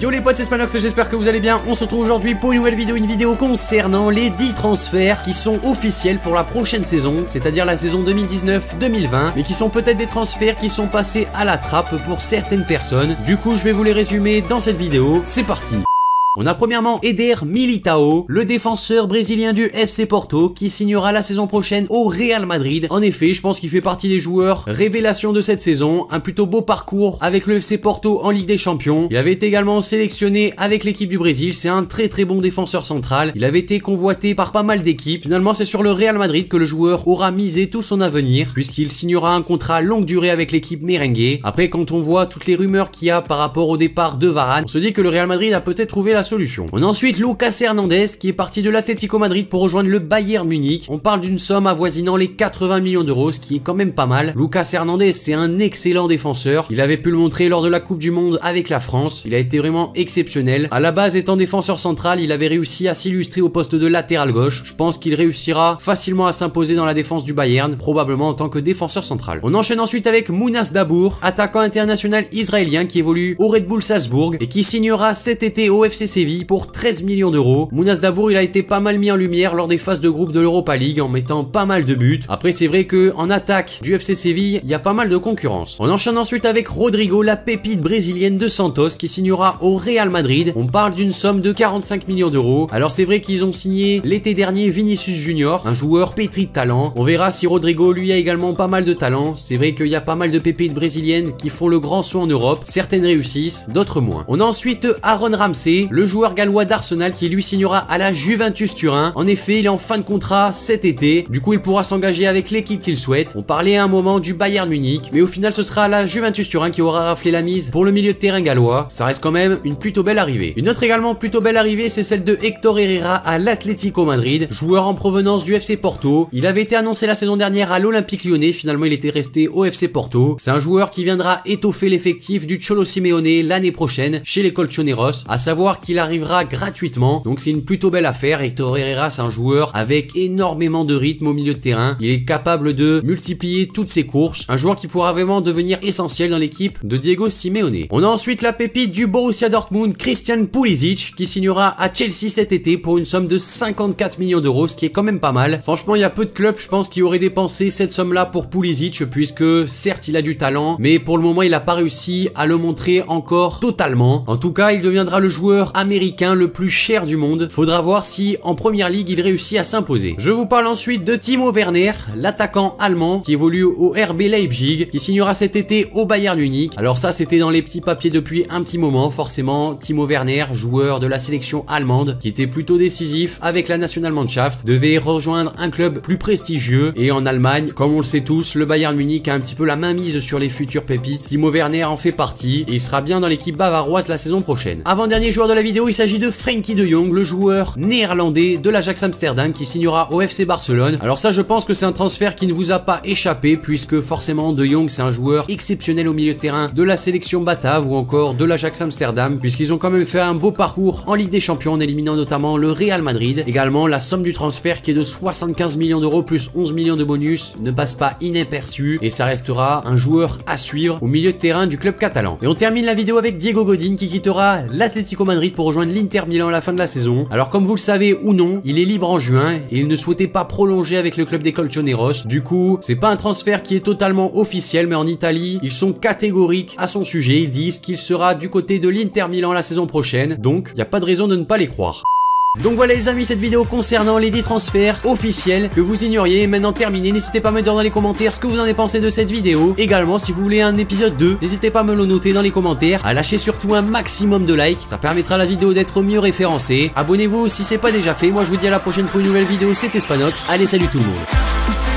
Yo les potes, c'est Spanox, j'espère que vous allez bien. On se retrouve aujourd'hui pour une nouvelle vidéo, concernant les 10 transferts qui sont officiels pour la prochaine saison, c'est-à-dire la saison 2019-2020, mais qui sont peut-être des transferts qui sont passés à la trappe pour certaines personnes. Du coup, je vais vous les résumer dans cette vidéo. C'est parti. On a premièrement Eder Militao, le défenseur brésilien du FC Porto qui signera la saison prochaine au Real Madrid. En effet, je pense qu'il fait partie des joueurs révélations de cette saison, un plutôt beau parcours avec le FC Porto en Ligue des Champions. Il avait été également sélectionné avec l'équipe du Brésil, c'est un très bon défenseur central. Il avait été convoité par pas mal d'équipes. Finalement, c'est sur le Real Madrid que le joueur aura misé tout son avenir puisqu'il signera un contrat longue durée avec l'équipe merengue. Après, quand on voit toutes les rumeurs qu'il y a par rapport au départ de Varane, on se dit que le Real Madrid a peut-être trouvé la solution. On a ensuite Lucas Hernandez qui est parti de l'Atlético Madrid pour rejoindre le Bayern Munich. On parle d'une somme avoisinant les 80 millions d'euros, ce qui est quand même pas mal. Lucas Hernandez, c'est un excellent défenseur. Il avait pu le montrer lors de la Coupe du Monde avec la France. Il a été vraiment exceptionnel. À la base, étant défenseur central, il avait réussi à s'illustrer au poste de latéral gauche. Je pense qu'il réussira facilement à s'imposer dans la défense du Bayern, probablement en tant que défenseur central. On enchaîne ensuite avec Mounas Dabour, attaquant international israélien qui évolue au Red Bull Salzbourg et qui signera cet été au FC Séville pour 13 millions d'euros. Mounas Dabour, il a été pas mal mis en lumière lors des phases de groupe de l'Europa League en mettant pas mal de buts. Après, c'est vrai que en attaque du FC Séville, il y a pas mal de concurrence. On enchaîne ensuite avec Rodrigo, la pépite brésilienne de Santos qui signera au Real Madrid. On parle d'une somme de 45 millions d'euros. Alors c'est vrai qu'ils ont signé l'été dernier Vinicius Junior, un joueur pétri de talent. On verra si Rodrigo lui a également pas mal de talent. C'est vrai qu'il y a pas mal de pépites brésiliennes qui font le grand saut en Europe. Certaines réussissent, d'autres moins. On a ensuite Aaron Ramsey, le joueur gallois d'Arsenal qui lui signera à la Juventus Turin. En effet, il est en fin de contrat cet été. Du coup, il pourra s'engager avec l'équipe qu'il souhaite. On parlait à un moment du Bayern Munich, mais au final, ce sera la Juventus Turin qui aura raflé la mise pour le milieu de terrain gallois. Ça reste quand même une plutôt belle arrivée. Une autre également plutôt belle arrivée, c'est celle de Héctor Herrera à l'Atlético Madrid, joueur en provenance du FC Porto. Il avait été annoncé la saison dernière à l'Olympique Lyonnais. Finalement, il était resté au FC Porto. C'est un joueur qui viendra étoffer l'effectif du Cholo Simeone l'année prochaine chez les Colchoneros. À savoir qu'il arrivera gratuitement, donc c'est une plutôt belle affaire. Héctor Herrera, c'est un joueur avec énormément de rythme au milieu de terrain. Il est capable de multiplier toutes ses courses, un joueur qui pourra vraiment devenir essentiel dans l'équipe de Diego Simeone. On a ensuite la pépite du Borussia Dortmund, Christian Pulisic, qui signera à Chelsea cet été pour une somme de 54 millions d'euros, ce qui est quand même pas mal. Franchement, il y a peu de clubs, je pense, qui auraient dépensé cette somme-là pour Pulisic, puisque certes, il a du talent, mais pour le moment, il n'a pas réussi à le montrer encore totalement. En tout cas, il deviendra le joueur américain le plus cher du monde. Faudra voir si en première ligue il réussit à s'imposer. Je vous parle ensuite de Timo Werner, l'attaquant allemand qui évolue au RB Leipzig, qui signera cet été au Bayern Munich. Alors ça, c'était dans les petits papiers depuis un petit moment. Forcément, Timo Werner, joueur de la sélection allemande, qui était plutôt décisif avec la Nationalmannschaft, devait rejoindre un club plus prestigieux. Et en Allemagne, comme on le sait tous, le Bayern Munich a un petit peu la mainmise sur les futures pépites. Timo Werner en fait partie et il sera bien dans l'équipe bavaroise la saison prochaine. Avant-dernier joueur de la vidéo, il s'agit de Frenkie de Jong, le joueur néerlandais de l'Ajax Amsterdam qui signera au FC Barcelone. Alors ça, je pense que c'est un transfert qui ne vous a pas échappé puisque forcément de Jong, c'est un joueur exceptionnel au milieu de terrain de la sélection batave ou encore de l'Ajax Amsterdam, puisqu'ils ont quand même fait un beau parcours en Ligue des Champions en éliminant notamment le Real Madrid. Également, la somme du transfert qui est de 75 millions d'euros plus 11 millions de bonus ne passe pas inaperçu et ça restera un joueur à suivre au milieu de terrain du club catalan. Et on termine la vidéo avec Diego Godin qui quittera l'Atlético Madrid pour rejoindre l'Inter Milan à la fin de la saison. Alors comme vous le savez ou non, il est libre en juin et il ne souhaitait pas prolonger avec le club des Colchoneros. Du coup, c'est pas un transfert qui est totalement officiel, mais en Italie, ils sont catégoriques à son sujet. Ils disent qu'il sera du côté de l'Inter Milan la saison prochaine. Donc, il n'y a pas de raison de ne pas les croire. Donc voilà les amis, cette vidéo concernant les 10 transferts officiels que vous ignoriez est maintenant terminée. N'hésitez pas à me dire dans les commentaires ce que vous en avez pensé de cette vidéo. Également, si vous voulez un épisode 2, n'hésitez pas à me le noter dans les commentaires, à lâcher surtout un maximum de likes, ça permettra à la vidéo d'être mieux référencée. Abonnez-vous si c'est pas déjà fait. Moi je vous dis à la prochaine pour une nouvelle vidéo, c'était Spanox. Allez, salut tout le monde.